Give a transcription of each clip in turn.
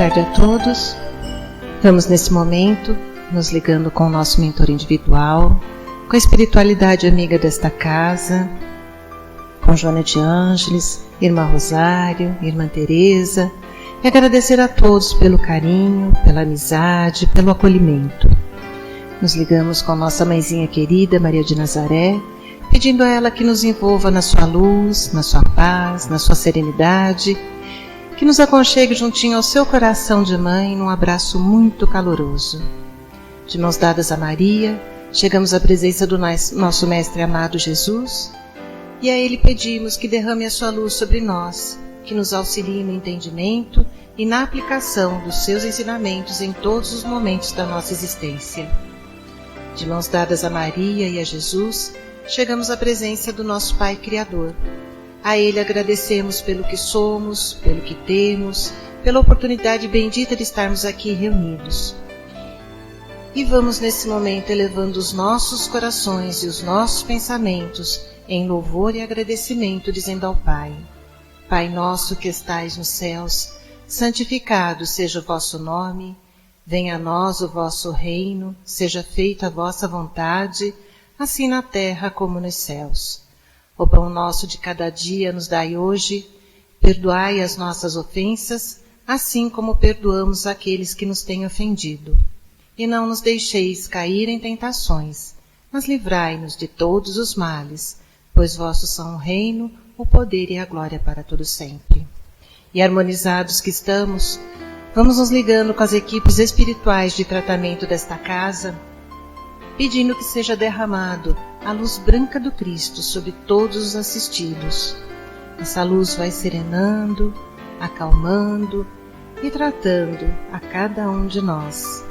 tarde a todos. Vamos nesse momento nos ligando com o nosso mentor individual, com a espiritualidade amiga desta casa, com Joana de Ângeles, Irmã Rosário, Irmã Teresa, e agradecer a todos pelo carinho, pela amizade, pelo acolhimento. Nos ligamos com nossa mãezinha querida, Maria de Nazaré, pedindo a ela que nos envolva na sua luz, na sua paz, na sua serenidade, que nos aconchegue juntinho ao seu coração de mãe num abraço muito caloroso. De mãos dadas a Maria, chegamos à presença do nosso Mestre amado Jesus e a Ele pedimos que derrame a sua luz sobre nós, que nos auxilie no entendimento e na aplicação dos seus ensinamentos em todos os momentos da nossa existência. De mãos dadas a Maria e a Jesus, chegamos à presença do nosso Pai Criador. A Ele agradecemos pelo que somos, pelo que temos, pela oportunidade bendita de estarmos aqui reunidos. E vamos nesse momento elevando os nossos corações e os nossos pensamentos em louvor e agradecimento, dizendo ao Pai: Pai nosso que estais nos céus, santificado seja o vosso nome, venha a nós o vosso reino, seja feita a vossa vontade, assim na terra como nos céus. O pão nosso de cada dia nos dai hoje, perdoai as nossas ofensas, assim como perdoamos aqueles que nos têm ofendido. E não nos deixeis cair em tentações, mas livrai-nos de todos os males, pois vossos são o reino, o poder e a glória para todo sempre. E harmonizados que estamos, vamos nos ligando com as equipes espirituais de tratamento desta casa, pedindo que seja derramado a luz branca do Cristo sobre todos os assistidos. Essa luz vai serenando, acalmando e tratando a cada um de nós.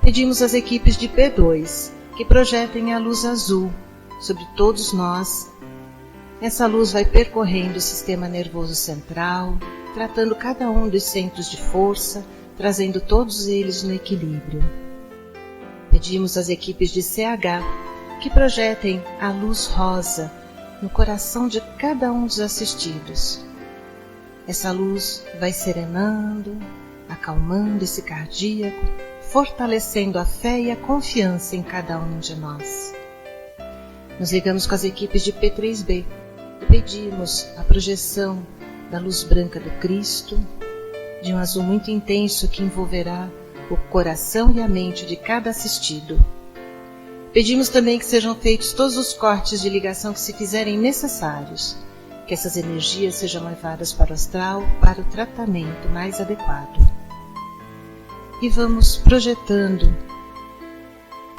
Pedimos às equipes de P2 que projetem a luz azul sobre todos nós. Essa luz vai percorrendo o sistema nervoso central, tratando cada um dos centros de força, trazendo todos eles no equilíbrio. Pedimos às equipes de CH que projetem a luz rosa no coração de cada um dos assistidos. Essa luz vai serenando, acalmando esse cardíaco, fortalecendo a fé e a confiança em cada um de nós. Nos ligamos com as equipes de P3B e pedimos a projeção da luz branca do Cristo, de um azul muito intenso que envolverá o coração e a mente de cada assistido. Pedimos também que sejam feitos todos os cortes de ligação que se fizerem necessários, que essas energias sejam levadas para o astral para o tratamento mais adequado. E vamos projetando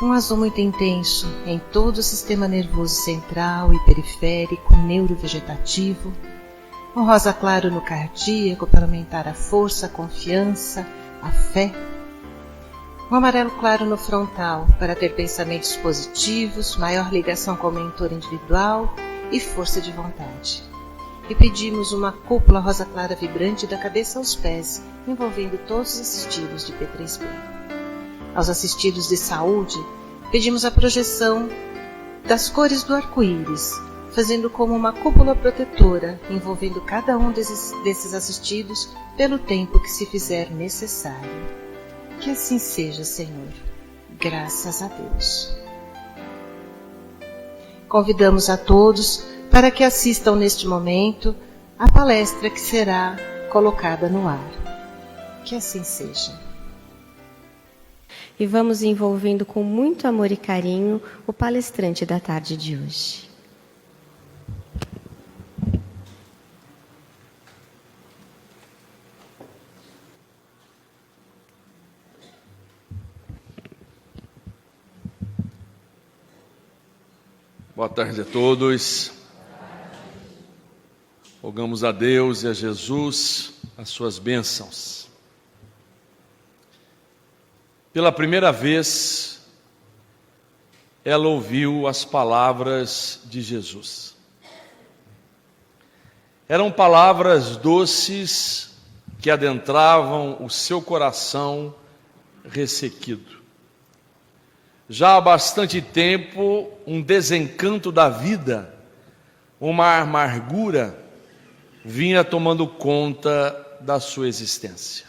um azul muito intenso em todo o sistema nervoso central e periférico, neurovegetativo, um rosa claro no cardíaco para aumentar a força, a confiança, a fé, um amarelo claro no frontal para ter pensamentos positivos, maior ligação com o mentor individual e força de vontade. E pedimos uma cúpula rosa clara vibrante da cabeça aos pés, envolvendo todos os assistidos de P3B. Aos assistidos de saúde, pedimos a projeção das cores do arco-íris, fazendo como uma cúpula protetora, envolvendo cada um desses assistidos pelo tempo que se fizer necessário. Que assim seja, Senhor. Graças a Deus. Convidamos a todos para que assistam neste momento a palestra que será colocada no ar. Que assim seja. E vamos envolvendo com muito amor e carinho o palestrante da tarde de hoje. Boa tarde a todos. Rogamos a Deus e a Jesus as suas bênçãos. Pela primeira vez, ela ouviu as palavras de Jesus. Eram palavras doces que adentravam o seu coração ressequido. Já há bastante tempo, um desencanto da vida, uma amargura, vinha tomando conta da sua existência.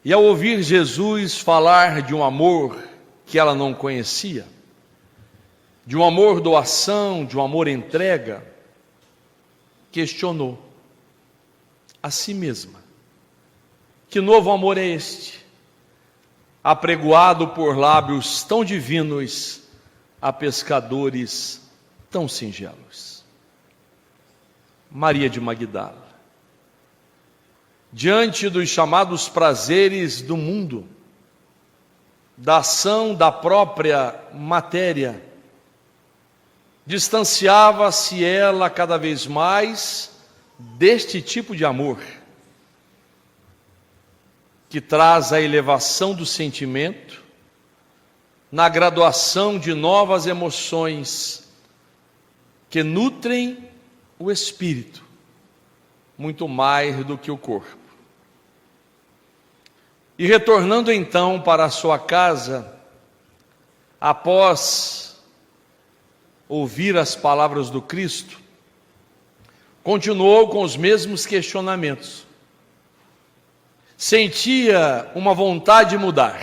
E ao ouvir Jesus falar de um amor que ela não conhecia, de um amor doação, de um amor entrega, questionou a si mesma: que novo amor é este, apregoado por lábios tão divinos a pescadores tão singelos? Maria de Magdala, diante dos chamados prazeres do mundo, da ação da própria matéria, distanciava-se ela cada vez mais deste tipo de amor, que traz a elevação do sentimento, na graduação de novas emoções, que nutrem o espírito, muito mais do que o corpo. E retornando então para a sua casa, após ouvir as palavras do Cristo, continuou com os mesmos questionamentos. Sentia uma vontade de mudar.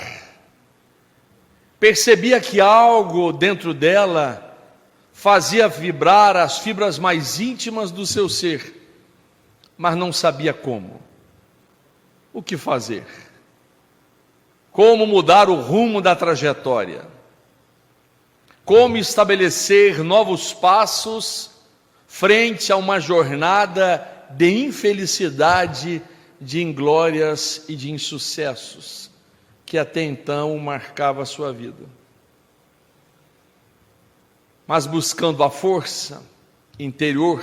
Percebia que algo dentro dela fazia vibrar as fibras mais íntimas do seu ser, mas não sabia como. O que fazer? Como mudar o rumo da trajetória? Como estabelecer novos passos frente a uma jornada de infelicidade, de inglórias e de insucessos que até então marcava a sua vida? Mas buscando a força interior,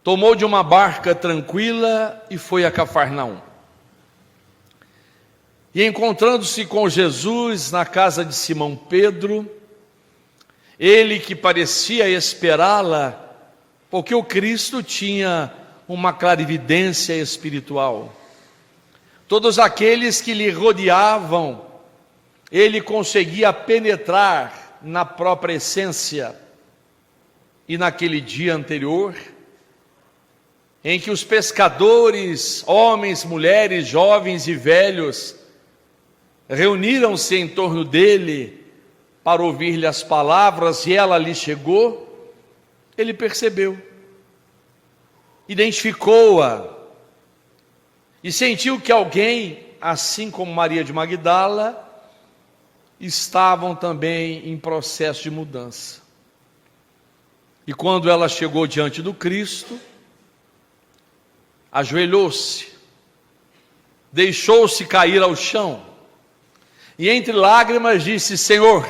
tomou de uma barca tranquila e foi a Cafarnaum. E encontrando-se com Jesus na casa de Simão Pedro, ele que parecia esperá-la, porque o Cristo tinha uma clarividência espiritual. Todos aqueles que lhe rodeavam, ele conseguia penetrar na própria essência. E naquele dia anterior, em que os pescadores, homens, mulheres, jovens e velhos, reuniram-se em torno dele para ouvir-lhe as palavras, e ela lhe chegou, ele percebeu, identificou-a, e sentiu que alguém, assim como Maria de Magdala, estavam também em processo de mudança. E quando ela chegou diante do Cristo, ajoelhou-se, deixou-se cair ao chão, e entre lágrimas disse: Senhor,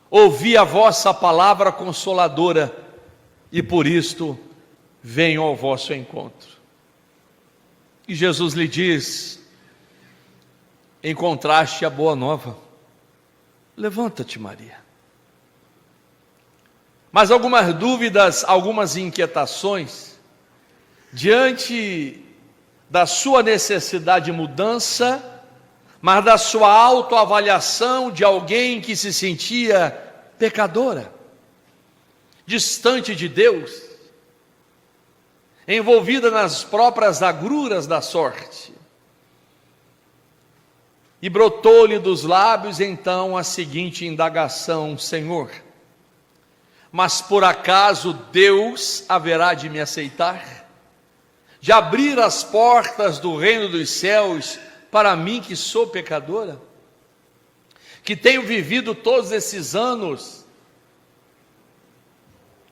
ouvi a vossa palavra consoladora, e por isto venho ao vosso encontro. E Jesus lhe diz: encontraste a boa nova, levanta-te, Maria. Mas algumas dúvidas, algumas inquietações, diante da sua necessidade de mudança, mas da sua autoavaliação de alguém que se sentia pecadora, distante de Deus, envolvida nas próprias agruras da sorte. E brotou-lhe dos lábios então a seguinte indagação: Senhor, mas por acaso Deus haverá de me aceitar? De abrir as portas do reino dos céus para mim que sou pecadora? Que tenho vivido todos esses anos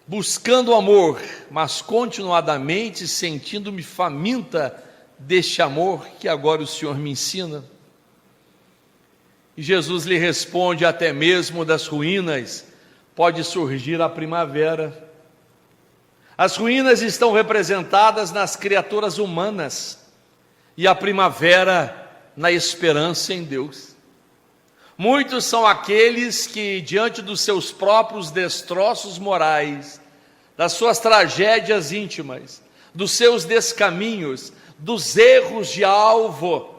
buscando o amor, mas continuadamente sentindo-me faminta deste amor que agora o Senhor me ensina. E Jesus lhe responde: até mesmo das ruínas pode surgir a primavera. As ruínas estão representadas nas criaturas humanas, e a primavera na esperança em Deus. Muitos são aqueles que, diante dos seus próprios destroços morais, das suas tragédias íntimas, dos seus descaminhos, dos erros de alvo,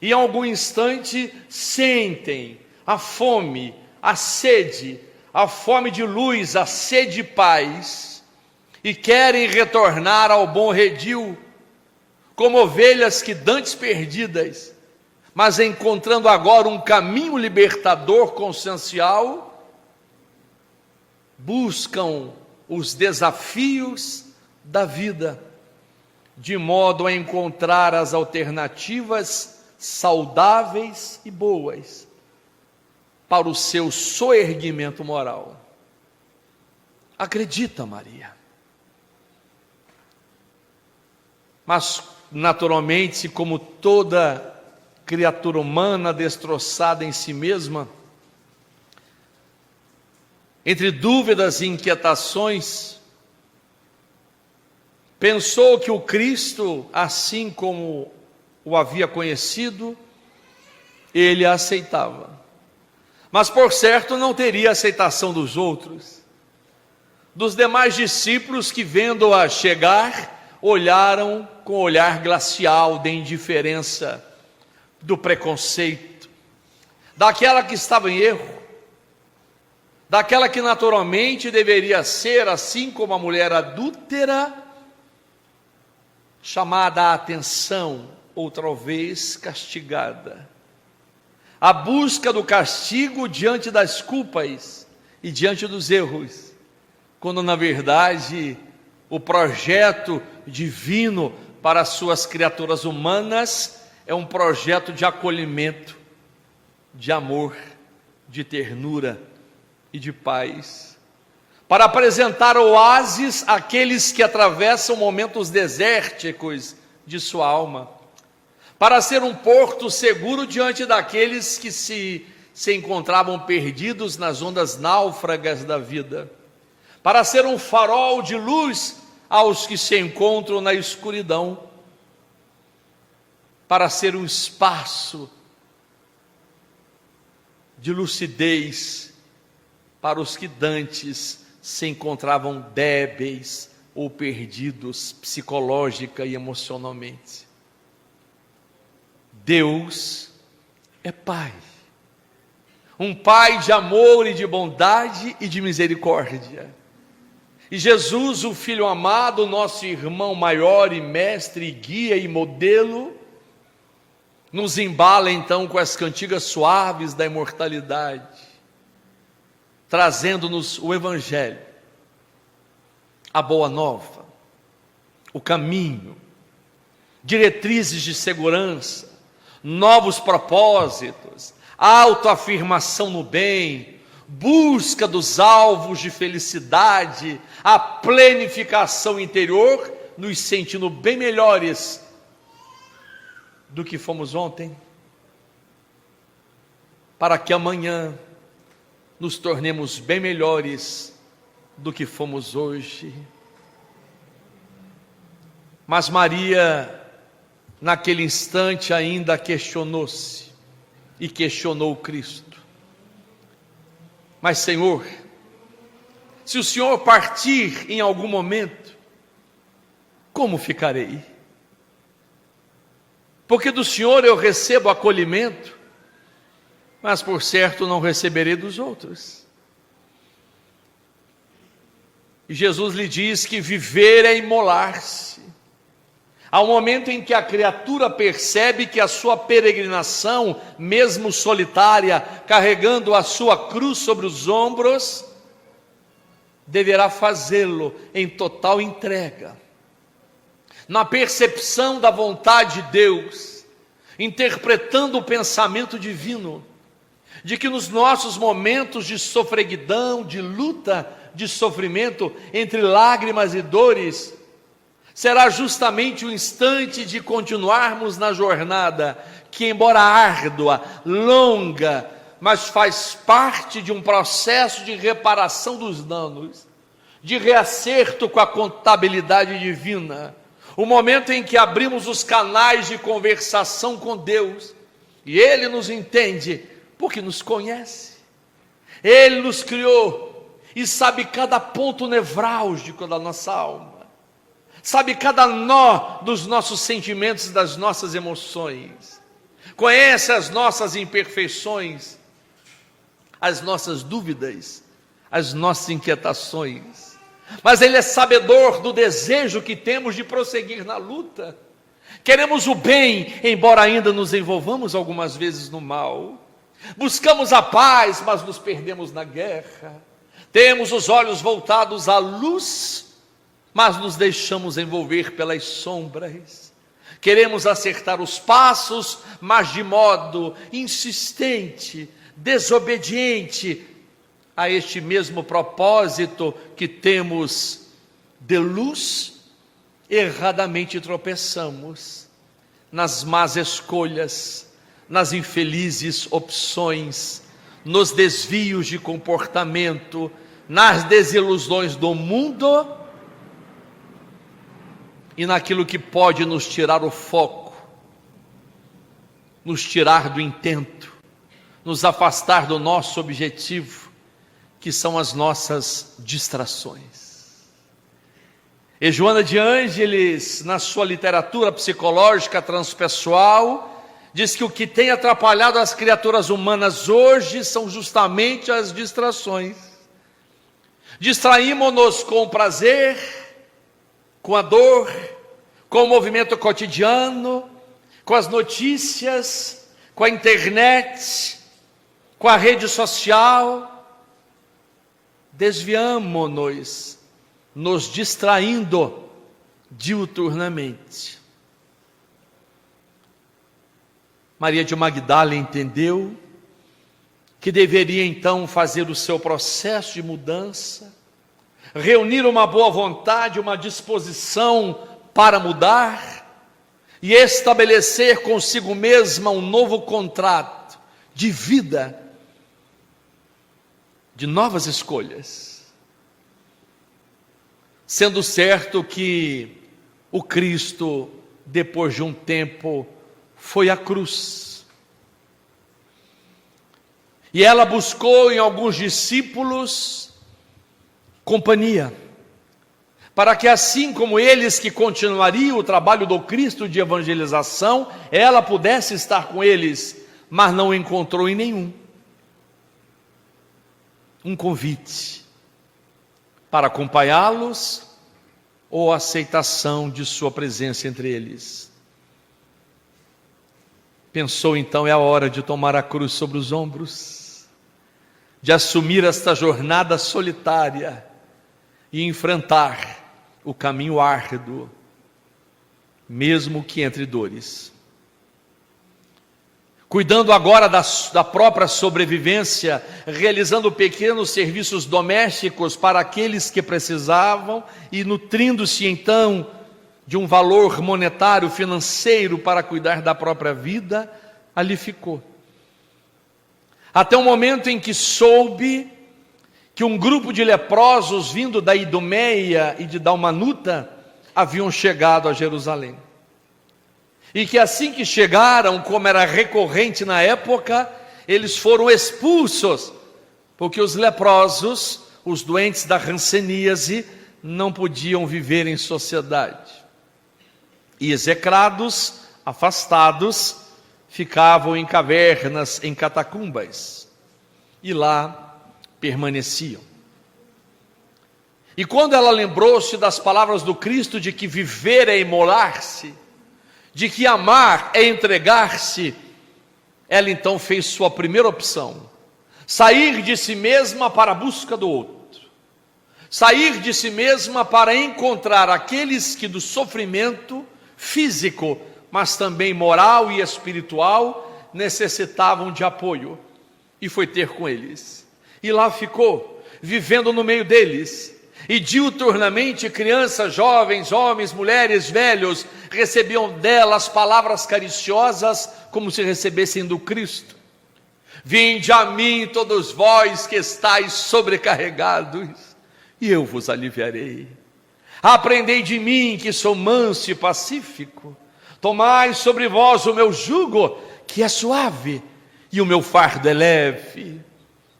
em algum instante sentem a fome, a sede, a fome de luz, a sede de paz, e querem retornar ao bom redil, como ovelhas que dantes perdidas, mas encontrando agora um caminho libertador consciencial, buscam os desafios da vida, de modo a encontrar as alternativas saudáveis e boas para o seu soerguimento moral. Acredita, Maria. Mas, naturalmente, como toda criatura humana destroçada em si mesma, entre dúvidas e inquietações, pensou que o Cristo, assim como o havia conhecido, ele a aceitava. Mas, por certo, não teria aceitação dos outros, dos demais discípulos que, vendo-a chegar, olharam com olhar glacial de indiferença, do preconceito, daquela que estava em erro, daquela que naturalmente deveria ser, assim como a mulher adúltera, chamada a atenção, outra vez castigada. A busca do castigo diante das culpas e diante dos erros, quando na verdade o projeto divino para as suas criaturas humanas é um projeto de acolhimento, de amor, de ternura e de paz, para apresentar oásis àqueles que atravessam momentos desérticos de sua alma, para ser um porto seguro diante daqueles que se encontravam perdidos nas ondas náufragas da vida, para ser um farol de luz aos que se encontram na escuridão, para ser um espaço de lucidez para os que dantes se encontravam débeis ou perdidos psicológica e emocionalmente. Deus é Pai, um Pai de amor e de bondade e de misericórdia. E Jesus, o Filho amado, nosso irmão maior e mestre, e guia e modelo, nos embala então com as cantigas suaves da imortalidade, trazendo-nos o Evangelho, a boa nova, o caminho, diretrizes de segurança, novos propósitos, autoafirmação no bem, busca dos alvos de felicidade, a plenificação interior, nos sentindo bem melhores do que fomos ontem, para que amanhã nos tornemos bem melhores do que fomos hoje. Mas Maria, naquele instante ainda questionou-se e questionou o Cristo. Mas Senhor, se o Senhor partir em algum momento, como ficarei? Porque do Senhor eu recebo acolhimento, mas por certo não receberei dos outros. E Jesus lhe diz que viver é imolar-se. Há um momento em que a criatura percebe que a sua peregrinação, mesmo solitária, carregando a sua cruz sobre os ombros, deverá fazê-lo em total entrega, na percepção da vontade de Deus, interpretando o pensamento divino, de que nos nossos momentos de sofreguidão, de luta, de sofrimento, entre lágrimas e dores, será justamente o instante de continuarmos na jornada, que embora árdua, longa, mas faz parte de um processo de reparação dos danos, de reacerto com a contabilidade divina, o momento em que abrimos os canais de conversação com Deus, e Ele nos entende, porque nos conhece, Ele nos criou, e sabe cada ponto nevrálgico da nossa alma, sabe cada nó dos nossos sentimentos e das nossas emoções, conhece as nossas imperfeições, as nossas dúvidas, as nossas inquietações, mas Ele é sabedor do desejo que temos de prosseguir na luta, Queremos o bem, embora ainda nos envolvamos algumas vezes no mal. Buscamos a paz, mas nos perdemos na guerra. Temos os olhos voltados à luz, mas nos deixamos envolver pelas sombras. Queremos acertar os passos, mas de modo insistente, desobediente a este mesmo propósito que temos de luz, erradamente tropeçamos nas más escolhas, nas infelizes opções, nos desvios de comportamento, nas desilusões do mundo e naquilo que pode nos tirar o foco, nos tirar do intento, nos afastar do nosso objetivo, que são as nossas distrações. E Joana de Ângeles, na sua literatura psicológica transpessoal, diz que o que tem atrapalhado as criaturas humanas hoje são justamente as distrações. Distraímos-nos com o prazer, com a dor, com o movimento cotidiano, com as notícias, com a internet, com a rede social. Desviamo-nos, nos distraindo diuturnamente. Maria de Magdala entendeu que deveria então fazer o seu processo de mudança, reunir uma boa vontade, uma disposição para mudar e estabelecer consigo mesma um novo contrato de vida, de novas escolhas. Sendo certo que o Cristo, depois de um tempo, foi à cruz. E ela buscou em alguns discípulos companhia, para que assim como eles que continuariam o trabalho do Cristo de evangelização, ela pudesse estar com eles, mas não encontrou em nenhum um convite para acompanhá-los ou aceitação de sua presença entre eles. Pensou então, é a hora de tomar a cruz sobre os ombros, de assumir esta jornada solitária e enfrentar o caminho árduo, mesmo que entre dores. Cuidando agora da própria sobrevivência, realizando pequenos serviços domésticos para aqueles que precisavam e nutrindo-se então de um valor monetário, financeiro para cuidar da própria vida, ali ficou. Até o momento em que soube que um grupo de leprosos vindo da Idumeia e de Dalmanuta haviam chegado a Jerusalém. E que assim que chegaram, como era recorrente na época, eles foram expulsos, porque os leprosos, os doentes da hanseníase, não podiam viver em sociedade. E execrados, afastados, ficavam em cavernas, em catacumbas, e lá permaneciam. E quando ela lembrou-se das palavras do Cristo de que viver é imolar-se, de que amar é entregar-se, ela então fez sua primeira opção: sair de si mesma para a busca do outro, sair de si mesma para encontrar aqueles que do sofrimento físico, mas também moral e espiritual, necessitavam de apoio, e foi ter com eles, e lá ficou, vivendo no meio deles. E diuturnamente crianças, jovens, homens, mulheres, velhos, recebiam dela as palavras cariciosas, como se recebessem do Cristo. Vinde a mim todos vós que estáis sobrecarregados, e eu vos aliviarei. Aprendei de mim que sou manso e pacífico. Tomai sobre vós o meu jugo, que é suave, e o meu fardo é leve.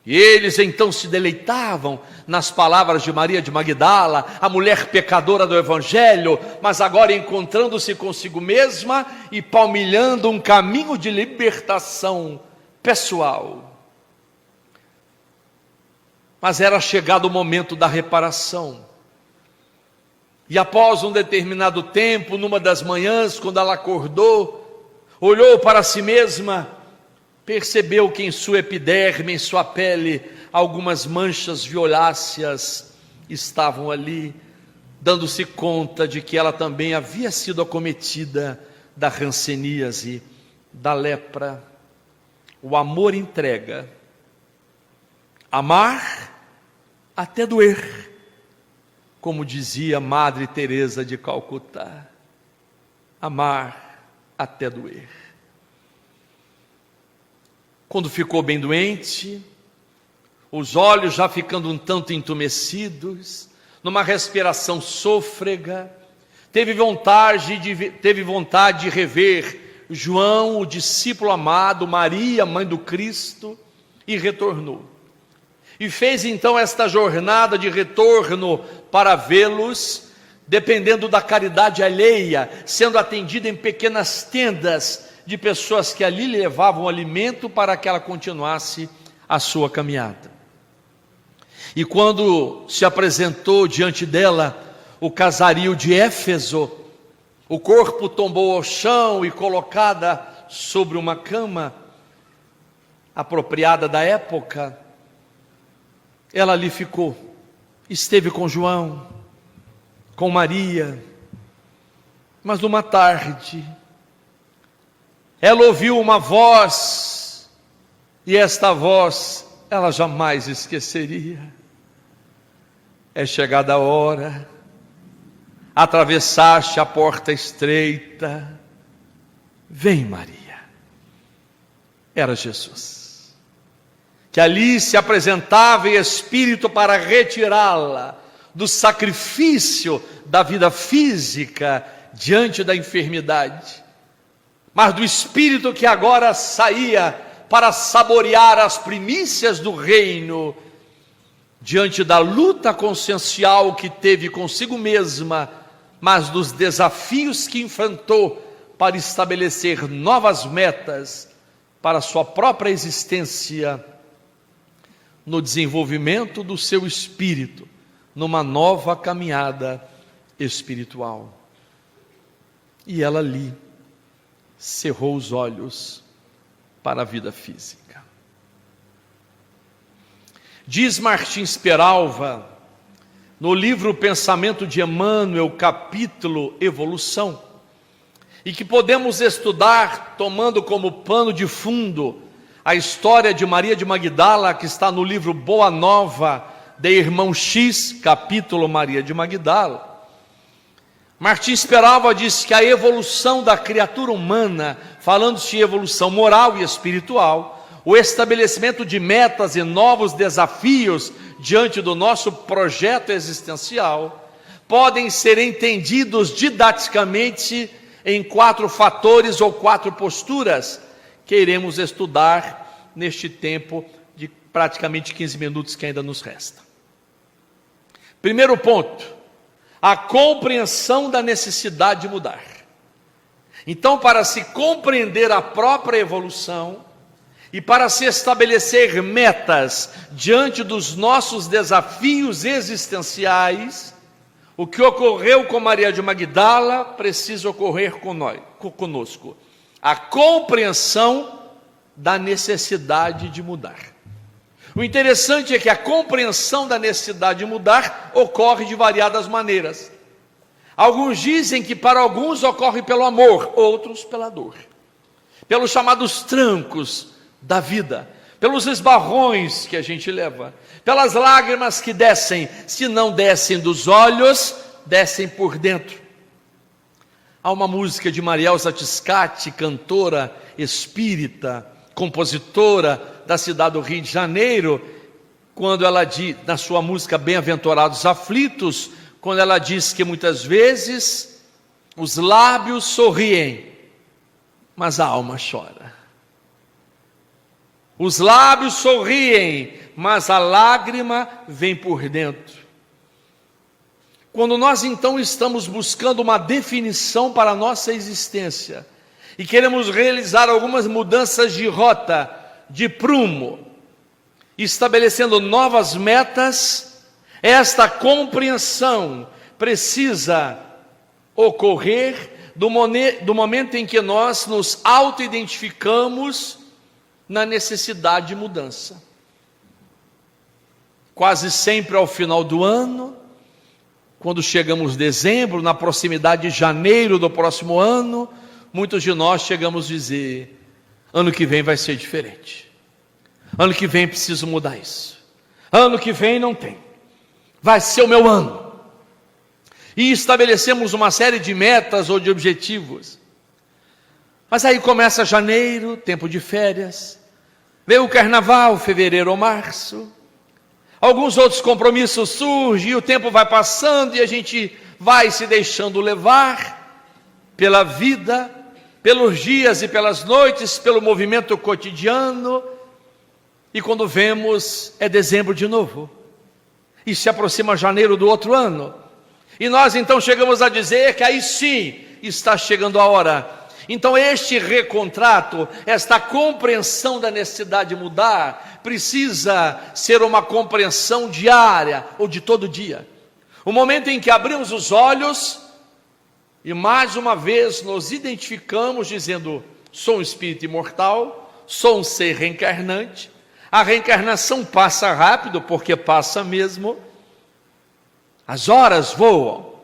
E eles então se deleitavam nas palavras de Maria de Magdala, a mulher pecadora do Evangelho, mas agora encontrando-se consigo mesma e palmilhando um caminho de libertação pessoal. Mas era chegado o momento da reparação. E após um determinado tempo, numa das manhãs, quando ela acordou, olhou para si mesma, percebeu que em sua epiderme, em sua pele, algumas manchas violáceas estavam ali, dando-se conta de que ela também havia sido acometida da hanseníase, da lepra. O amor entrega. Amar até doer, como dizia Madre Teresa de Calcutá. Amar até doer. Quando ficou bem doente, os olhos já ficando um tanto entumecidos, numa respiração sôfrega, teve vontade de rever João, o discípulo amado, Maria, mãe do Cristo, e retornou. E fez então esta jornada de retorno para vê-los, dependendo da caridade alheia, sendo atendida em pequenas tendas de pessoas que ali levavam alimento para que ela continuasse a sua caminhada. E quando se apresentou diante dela o casario de Éfeso, o corpo tombou ao chão e colocada sobre uma cama apropriada da época, ela ali ficou, esteve com João, com Maria, mas numa tarde, ela ouviu uma voz, e esta voz ela jamais esqueceria. É chegada a hora, atravessaste a porta estreita, vem Maria. Era Jesus, que ali se apresentava em espírito para retirá-la do sacrifício da vida física diante da enfermidade, mas do espírito que agora saía para saborear as primícias do reino, diante da luta consciencial que teve consigo mesma, mas dos desafios que enfrentou para estabelecer novas metas para a sua própria existência, no desenvolvimento do seu espírito, numa nova caminhada espiritual. E ela ali cerrou os olhos para a vida física. Diz Martins Peralva, no livro Pensamento de Emmanuel, capítulo Evolução, e que podemos estudar tomando como pano de fundo a história de Maria de Magdala, que está no livro Boa Nova, de Irmão X, capítulo Maria de Magdala. Martins Peralva diz que a evolução da criatura humana, falando-se em evolução moral e espiritual, o estabelecimento de metas e novos desafios diante do nosso projeto existencial, podem ser entendidos didaticamente em 4 fatores ou 4 posturas que iremos estudar neste tempo de praticamente 15 minutos que ainda nos resta. Primeiro ponto, a compreensão da necessidade de mudar. Então, para se compreender a própria evolução e para se estabelecer metas diante dos nossos desafios existenciais, o que ocorreu com Maria de Magdala precisa ocorrer conosco. A compreensão da necessidade de mudar. O interessante é que a compreensão da necessidade de mudar ocorre de variadas maneiras. Alguns dizem que para alguns ocorre pelo amor, outros pela dor, pelos chamados trancos da vida, pelos esbarrões que a gente leva, pelas lágrimas que descem, se não descem dos olhos, descem por dentro. Há uma música de Maria Elza Tiscati, cantora espírita, compositora da cidade do Rio de Janeiro, quando ela diz, na sua música Bem-aventurados aflitos, quando ela diz que muitas vezes os lábios sorriem, mas a alma chora. Os lábios sorriem, mas a lágrima vem por dentro. Quando nós então estamos buscando uma definição para a nossa existência e queremos realizar algumas mudanças de rota, de prumo, estabelecendo novas metas, esta compreensão precisa ocorrer do momento em que nós nos auto-identificamos na necessidade de mudança. Quase sempre ao final do ano, quando chegamos em dezembro, na proximidade de janeiro do próximo ano, muitos de nós chegamos a dizer: ano que vem vai ser diferente, ano que vem preciso mudar isso, ano que vem não tem, vai ser o meu ano. E estabelecemos uma série de metas ou de objetivos. Mas aí começa janeiro, tempo de férias, vem o carnaval, fevereiro ou março, alguns outros compromissos surgem, e o tempo vai passando e a gente vai se deixando levar pela vida, pelos dias e pelas noites, pelo movimento cotidiano, e quando vemos, é dezembro de novo, e se aproxima janeiro do outro ano, e nós então chegamos a dizer que aí sim está chegando a hora. Então este recontrato, esta compreensão da necessidade de mudar, precisa ser uma compreensão diária ou de todo dia. O momento em que abrimos os olhos e mais uma vez nos identificamos dizendo: sou um espírito imortal, sou um ser reencarnante. A reencarnação passa rápido, porque passa mesmo. As horas voam.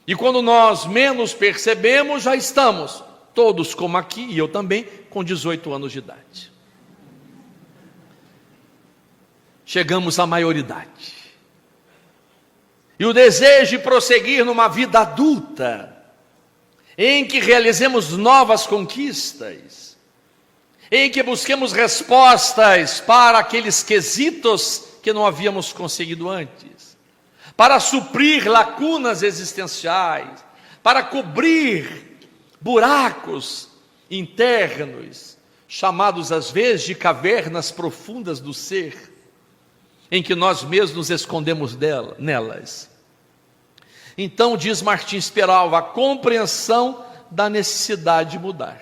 E quando nós menos percebemos, já estamos, todos como aqui, e eu também, com 18 anos de idade. Chegamos à maioridade. E o desejo de prosseguir numa vida adulta, em que realizemos novas conquistas, em que busquemos respostas para aqueles quesitos que não havíamos conseguido antes, para suprir lacunas existenciais, para cobrir buracos internos, chamados às vezes de cavernas profundas do ser, em que nós mesmos nos escondemos nelas. Então, diz Martins Peralva, a compreensão da necessidade de mudar.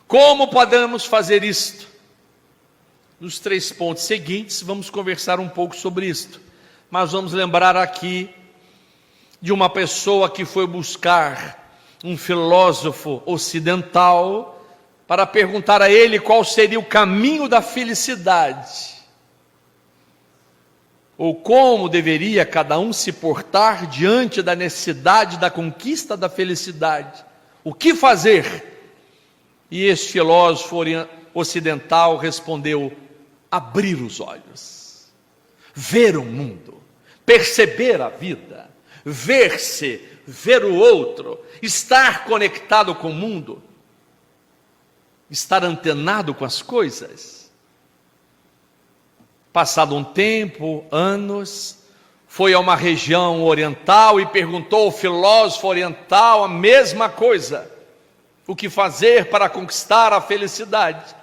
Como podemos fazer isto? Nos 3 pontos seguintes, vamos conversar um pouco sobre isto. Mas vamos lembrar aqui de uma pessoa que foi buscar um filósofo ocidental para perguntar a ele qual seria o caminho da felicidade, ou como deveria cada um se portar diante da necessidade da conquista da felicidade, o que fazer? E este filósofo ocidental respondeu: abrir os olhos, ver o mundo, perceber a vida, ver-se, ver o outro, estar conectado com o mundo, estar antenado com as coisas. Passado um tempo, anos, foi a uma região oriental e perguntou ao filósofo oriental a mesma coisa: o que fazer para conquistar a felicidade?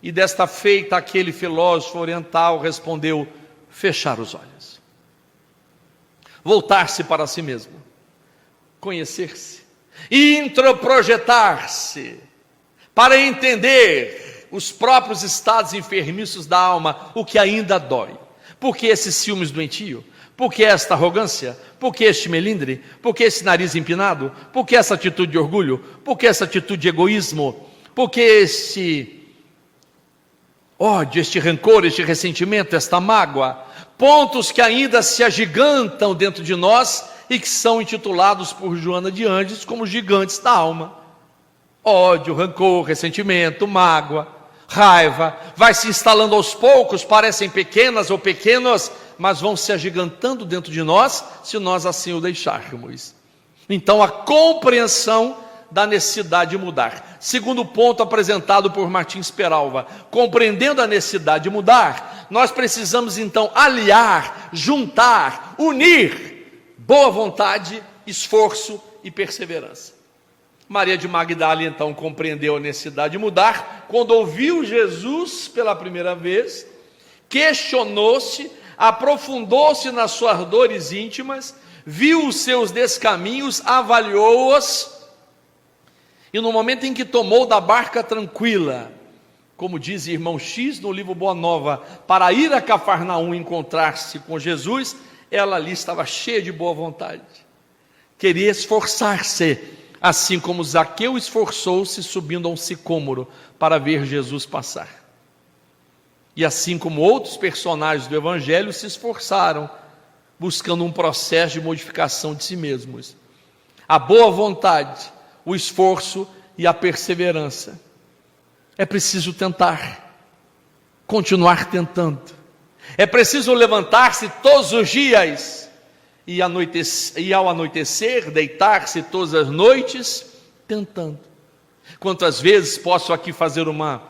E desta feita, aquele filósofo oriental respondeu: fechar os olhos, voltar-se para si mesmo, conhecer-se, introprojetar-se, para entender os próprios estados enfermiços da alma, o que ainda dói. Por que esses ciúmes doentio? Por que esta arrogância? Por que este melindre? Por que esse nariz empinado? Por que essa atitude de orgulho? Por que essa atitude de egoísmo? Por que este ódio, este rancor, este ressentimento, esta mágoa? Pontos que ainda se agigantam dentro de nós e que são intitulados por Joana de Ângeles como gigantes da alma. Ódio, rancor, ressentimento, mágoa, raiva, vai se instalando aos poucos, parecem pequenas ou pequenas, mas vão se agigantando dentro de nós, se nós assim o deixarmos. Então, a compreensão da necessidade de mudar. Segundo ponto apresentado por Martins Peralva, compreendendo a necessidade de mudar, nós precisamos então aliar, juntar, unir boa vontade, esforço e perseverança. Maria de Magdala então compreendeu a necessidade de mudar, quando ouviu Jesus pela primeira vez, questionou-se, aprofundou-se nas suas dores íntimas, viu os seus descaminhos, avaliou-os, e no momento em que tomou da barca tranquila, como diz irmão X no livro Boa Nova, para ir a Cafarnaum encontrar-se com Jesus, ela ali estava cheia de boa vontade. Queria esforçar-se, assim como Zaqueu esforçou-se subindo a um sicômoro para ver Jesus passar. E assim como outros personagens do Evangelho se esforçaram, buscando um processo de modificação de si mesmos. A boa vontade, o esforço e a perseverança. É preciso tentar, continuar tentando. É preciso levantar-se todos os dias e ao anoitecer, deitar-se todas as noites, tentando. Quantas vezes posso aqui fazer uma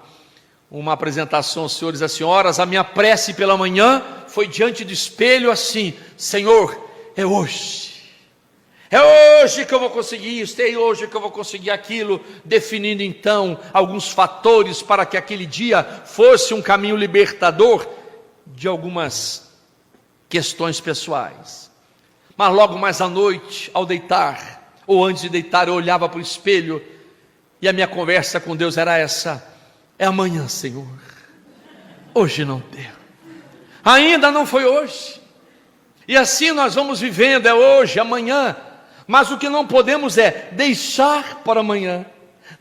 apresentação aos senhores e às senhoras? A minha prece pela manhã foi diante do espelho assim: Senhor, é hoje que eu vou conseguir isso, é hoje que eu vou conseguir aquilo, definindo então alguns fatores para que aquele dia fosse um caminho libertador de algumas questões pessoais. Mas logo mais à noite, ao deitar, ou antes de deitar, eu olhava para o espelho e a minha conversa com Deus era essa: é amanhã, Senhor, hoje não deu, ainda não foi hoje. E assim nós vamos vivendo, é hoje, amanhã. Mas o que não podemos é deixar para amanhã.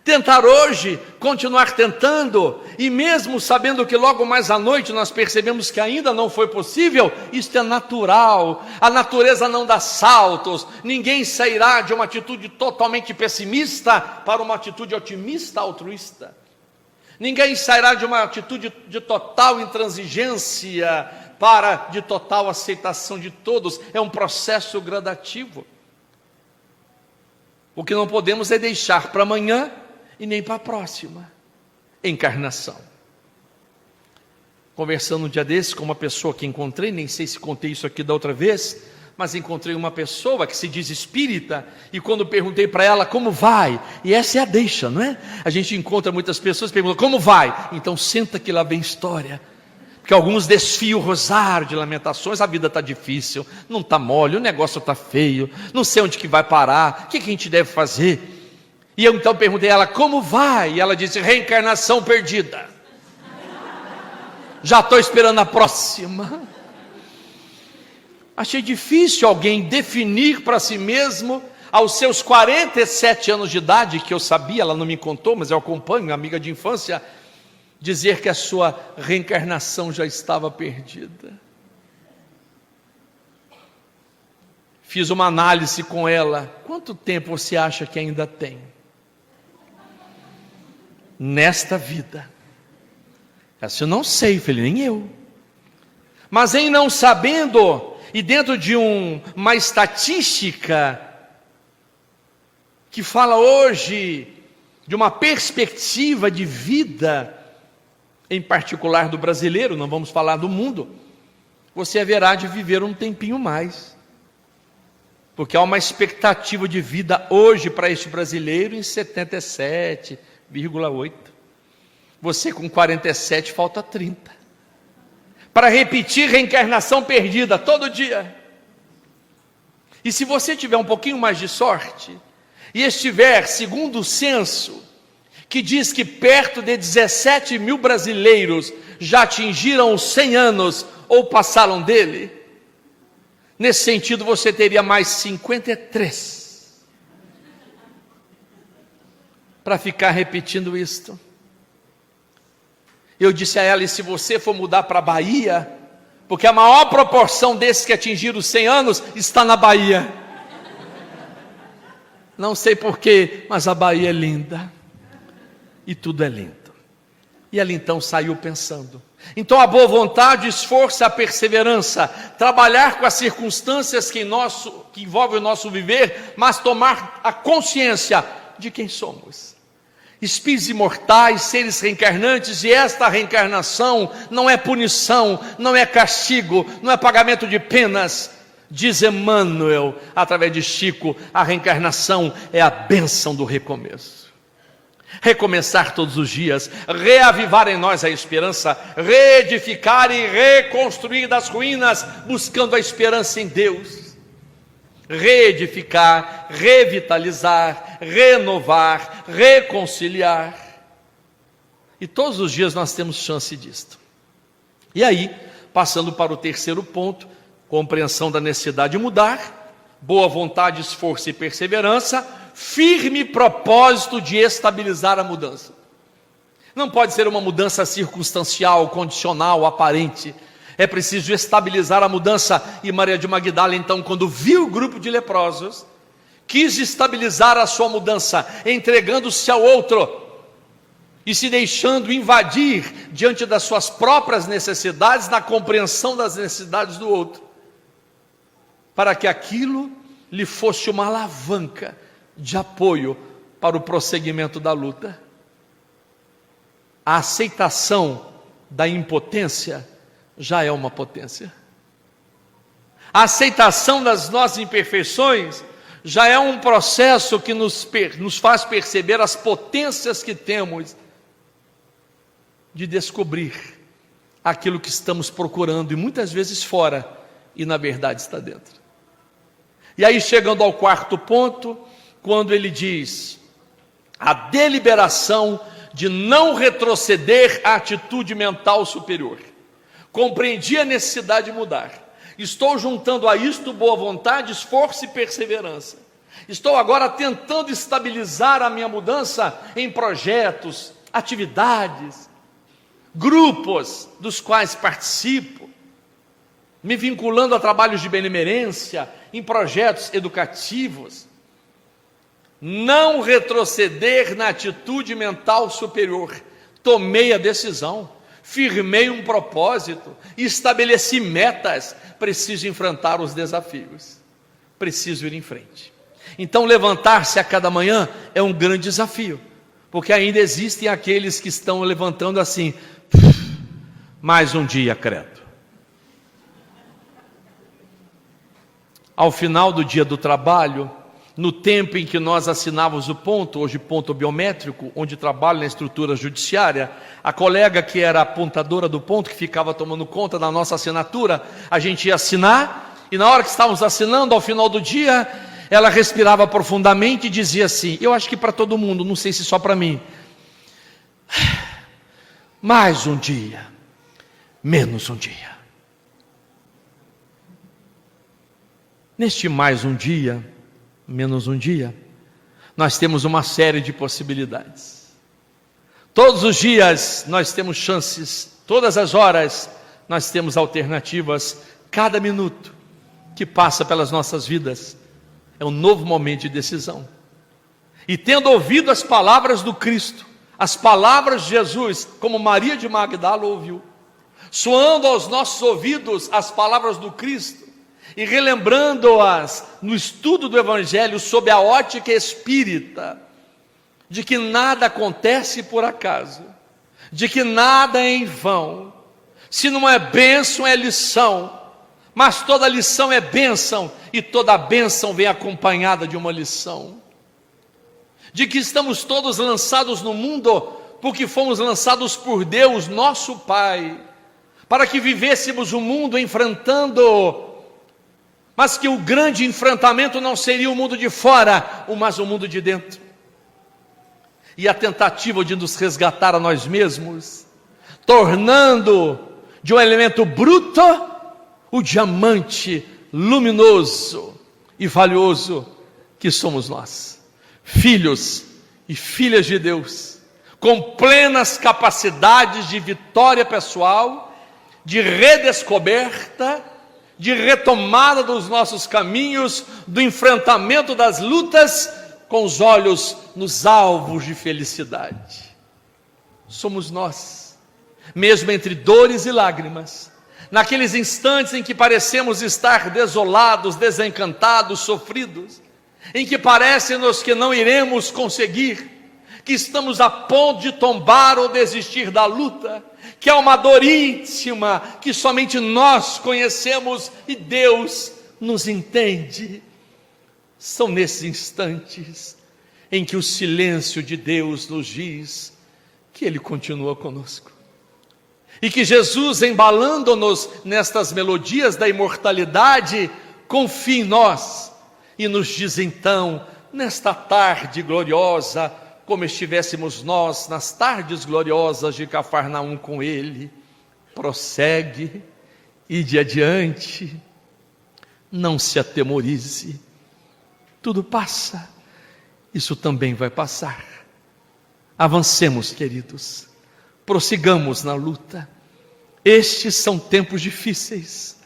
Tentar hoje, continuar tentando, e mesmo sabendo que logo mais à noite nós percebemos que ainda não foi possível, isto é natural. A natureza não dá saltos. Ninguém sairá de uma atitude totalmente pessimista para uma atitude otimista, altruísta. Ninguém sairá de uma atitude de total intransigência para de total aceitação de todos. É um processo gradativo. O que não podemos é deixar para amanhã e nem para a próxima encarnação. Conversando um dia desses com uma pessoa que encontrei, nem sei se contei isso aqui da outra vez, mas encontrei uma pessoa que se diz espírita, e quando perguntei para ela como vai, e essa é a deixa, não é? A gente encontra muitas pessoas e pergunta: como vai? Então senta que lá vem história. Porque alguns desfiam o rosário de lamentações: a vida está difícil, não está mole, o negócio está feio, não sei onde que vai parar, o que a gente deve fazer? E eu então perguntei a ela: como vai? E ela disse: reencarnação perdida. Já estou esperando a próxima. Achei difícil alguém definir para si mesmo, aos seus 47 anos de idade, que eu sabia, ela não me contou, mas eu acompanho, minha amiga de infância, dizer que a sua reencarnação já estava perdida. Fiz uma análise com ela: quanto tempo você acha que ainda tem nesta vida? Essa eu não sei, filho, nem eu. Mas em não sabendo, e dentro de uma estatística que fala hoje de uma perspectiva de vida, em particular do brasileiro, não vamos falar do mundo, você haverá de viver um tempinho mais. Porque há uma expectativa de vida hoje para este brasileiro em 77,8. Você com 47 falta 30. Para repetir reencarnação perdida todo dia. E se você tiver um pouquinho mais de sorte, e estiver, segundo o censo, que diz que perto de 17 mil brasileiros já atingiram os 100 anos ou passaram dele, nesse sentido você teria mais 53 para ficar repetindo isto. Eu disse a ela: e se você for mudar para a Bahia, porque a maior proporção desses que atingiram os 100 anos está na Bahia. Não sei porquê, mas a Bahia é linda. E tudo é lindo. E ela então saiu pensando. Então a boa vontade, o esforço, a perseverança, trabalhar com as circunstâncias que envolvem o nosso viver, mas tomar a consciência de quem somos. Espíritos imortais, seres reencarnantes, e esta reencarnação não é punição, não é castigo, não é pagamento de penas. Diz Emmanuel, através de Chico, a reencarnação é a bênção do recomeço. Recomeçar todos os dias, reavivar em nós a esperança, reedificar e reconstruir das ruínas, buscando a esperança em Deus. Reedificar, revitalizar, renovar, reconciliar. E todos os dias nós temos chance disto. E aí, passando para o terceiro ponto, compreensão da necessidade de mudar, boa vontade, esforço e perseverança, firme propósito de estabilizar a mudança. Não pode ser uma mudança circunstancial, condicional, aparente. É preciso estabilizar a mudança. E Maria de Magdala, então, quando viu o grupo de leprosos, quis estabilizar a sua mudança, entregando-se ao outro e se deixando invadir diante das suas próprias necessidades, na compreensão das necessidades do outro, para que aquilo lhe fosse uma alavanca de apoio para o prosseguimento da luta. A aceitação da impotência já é uma potência. A aceitação das nossas imperfeições já é um processo que nos faz perceber as potências que temos de descobrir aquilo que estamos procurando, e muitas vezes fora, e na verdade está dentro. E aí, chegando ao quarto ponto, quando ele diz a deliberação de não retroceder à atitude mental superior. Compreendi a necessidade de mudar. Estou juntando a isto boa vontade, esforço e perseverança. Estou agora tentando estabilizar a minha mudança em projetos, atividades, grupos dos quais participo, me vinculando a trabalhos de benemerência, em projetos educativos. Não retroceder na atitude mental superior. Tomei a decisão, firmei um propósito, estabeleci metas. Preciso enfrentar os desafios, preciso ir em frente. Então, levantar-se a cada manhã é um grande desafio, porque ainda existem aqueles que estão levantando assim: mais um dia, credo. Ao final do dia do trabalho, no tempo em que nós assinávamos o ponto, hoje ponto biométrico, onde trabalho na estrutura judiciária, a colega que era apontadora do ponto, que ficava tomando conta da nossa assinatura, a gente ia assinar, e na hora que estávamos assinando, ao final do dia, ela respirava profundamente e dizia assim, eu acho que para todo mundo, não sei se só para mim: mais um dia, menos um dia. Neste mais um dia, menos um dia, nós temos uma série de possibilidades. Todos os dias nós temos chances, todas as horas nós temos alternativas. Cada minuto que passa pelas nossas vidas é um novo momento de decisão. E tendo ouvido as palavras do Cristo, as palavras de Jesus, como Maria de Magdala ouviu, soando aos nossos ouvidos as palavras do Cristo, e relembrando-as no estudo do Evangelho sob a ótica espírita, de que nada acontece por acaso, de que nada é em vão. Se não é bênção, é lição, mas toda lição é bênção, e toda bênção vem acompanhada de uma lição. De que estamos todos lançados no mundo, porque fomos lançados por Deus, nosso Pai, para que vivêssemos o mundo enfrentando, mas que o grande enfrentamento não seria o mundo de fora, mas o mundo de dentro. E a tentativa de nos resgatar a nós mesmos, tornando de um elemento bruto o diamante luminoso e valioso que somos nós, filhos e filhas de Deus, com plenas capacidades de vitória pessoal, de redescoberta, de retomada dos nossos caminhos, do enfrentamento das lutas, com os olhos nos alvos de felicidade. Somos nós, mesmo entre dores e lágrimas, naqueles instantes em que parecemos estar desolados, desencantados, sofridos, em que parece-nos que não iremos conseguir, que estamos a ponto de tombar ou desistir da luta, que é uma dor íntima, que somente nós conhecemos e Deus nos entende. São nesses instantes em que o silêncio de Deus nos diz que Ele continua conosco. E que Jesus, embalando-nos nestas melodias da imortalidade, confia em nós e nos diz então, nesta tarde gloriosa, como estivéssemos nós nas tardes gloriosas de Cafarnaum com Ele: prossegue, ide adiante, não se atemorize. Tudo passa, isso também vai passar. Avancemos, queridos, prossigamos na luta. Estes são tempos difíceis,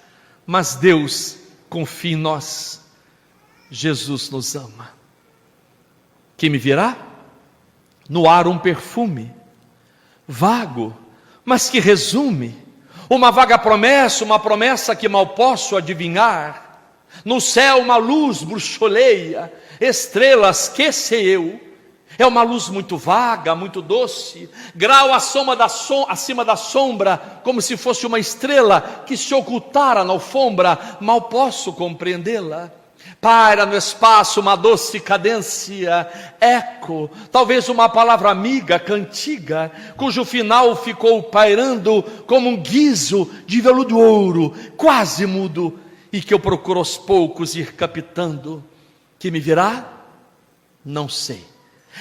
mas Deus confia em nós. Jesus nos ama. Que me virá? No ar um perfume, vago, mas que resume uma vaga promessa, uma promessa que mal posso adivinhar. No céu uma luz bruxoleia, estrelas, que sei eu. É uma luz muito vaga, muito doce, grau acima da sombra, como se fosse uma estrela que se ocultara na alfombra, mal posso compreendê-la. Paira no espaço uma doce cadência, eco, talvez uma palavra amiga, cantiga, cujo final ficou pairando como um guizo de veludo ouro, quase mudo, e que eu procuro aos poucos ir captando. Que me virá? Não sei.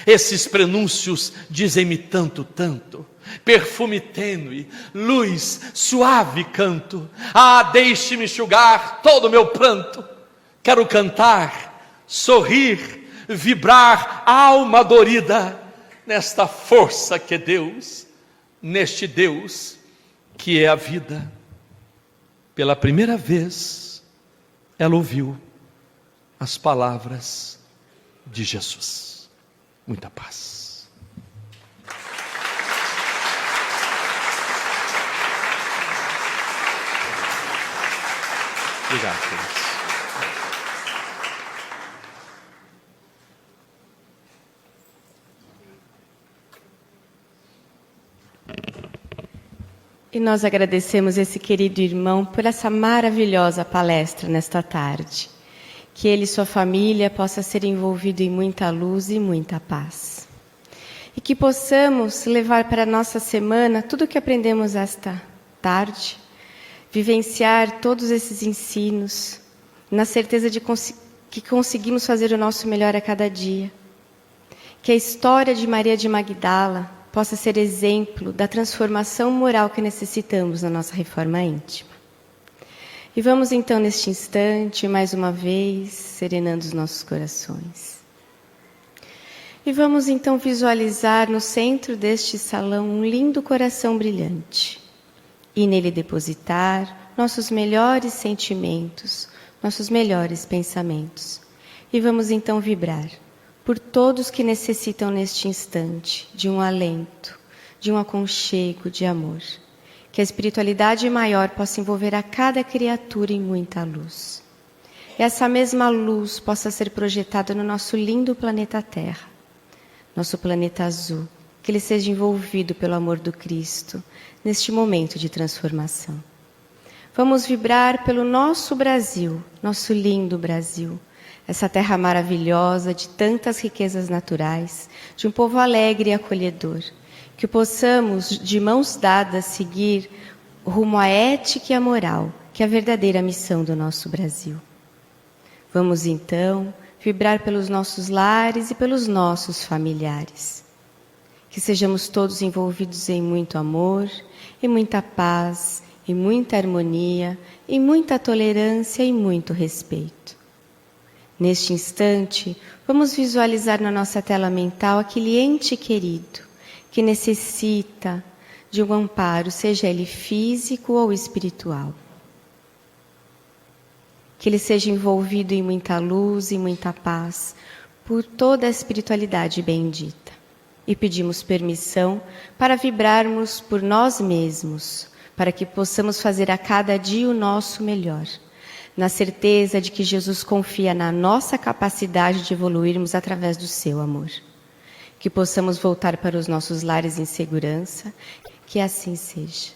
Esses prenúncios dizem-me tanto, tanto. Perfume tênue, luz, suave canto. Ah, deixe-me enxugar todo o meu pranto. Quero cantar, sorrir, vibrar, alma dorida, nesta força que é Deus, neste Deus que é a vida. Pela primeira vez, ela ouviu as palavras de Jesus. Muita paz. Obrigado, queridos. E nós agradecemos esse querido irmão por essa maravilhosa palestra nesta tarde. Que ele e sua família possam ser envolvidos em muita luz e muita paz. E que possamos levar para a nossa semana tudo o que aprendemos esta tarde, vivenciar todos esses ensinos, na certeza de que conseguimos fazer o nosso melhor a cada dia. Que a história de Maria de Magdala possa ser exemplo da transformação moral que necessitamos na nossa reforma íntima. E vamos então neste instante, mais uma vez, serenando os nossos corações. E vamos então visualizar no centro deste salão um lindo coração brilhante. E nele depositar nossos melhores sentimentos, nossos melhores pensamentos. E vamos então vibrar por todos que necessitam neste instante de um alento, de um aconchego, de amor. Que a espiritualidade maior possa envolver a cada criatura em muita luz. E essa mesma luz possa ser projetada no nosso lindo planeta Terra, nosso planeta azul, que ele seja envolvido pelo amor do Cristo, neste momento de transformação. Vamos vibrar pelo nosso Brasil, nosso lindo Brasil, essa terra maravilhosa de tantas riquezas naturais, de um povo alegre e acolhedor, que possamos, de mãos dadas, seguir rumo à ética e à moral, que é a verdadeira missão do nosso Brasil. Vamos então vibrar pelos nossos lares e pelos nossos familiares. Que sejamos todos envolvidos em muito amor, em muita paz, em muita harmonia, em muita tolerância e muito respeito. Neste instante, vamos visualizar na nossa tela mental aquele ente querido que necessita de um amparo, seja ele físico ou espiritual. Que ele seja envolvido em muita luz e muita paz por toda a espiritualidade bendita. E pedimos permissão para vibrarmos por nós mesmos, para que possamos fazer a cada dia o nosso melhor, na certeza de que Jesus confia na nossa capacidade de evoluirmos através do seu amor. Que possamos voltar para os nossos lares em segurança, que assim seja.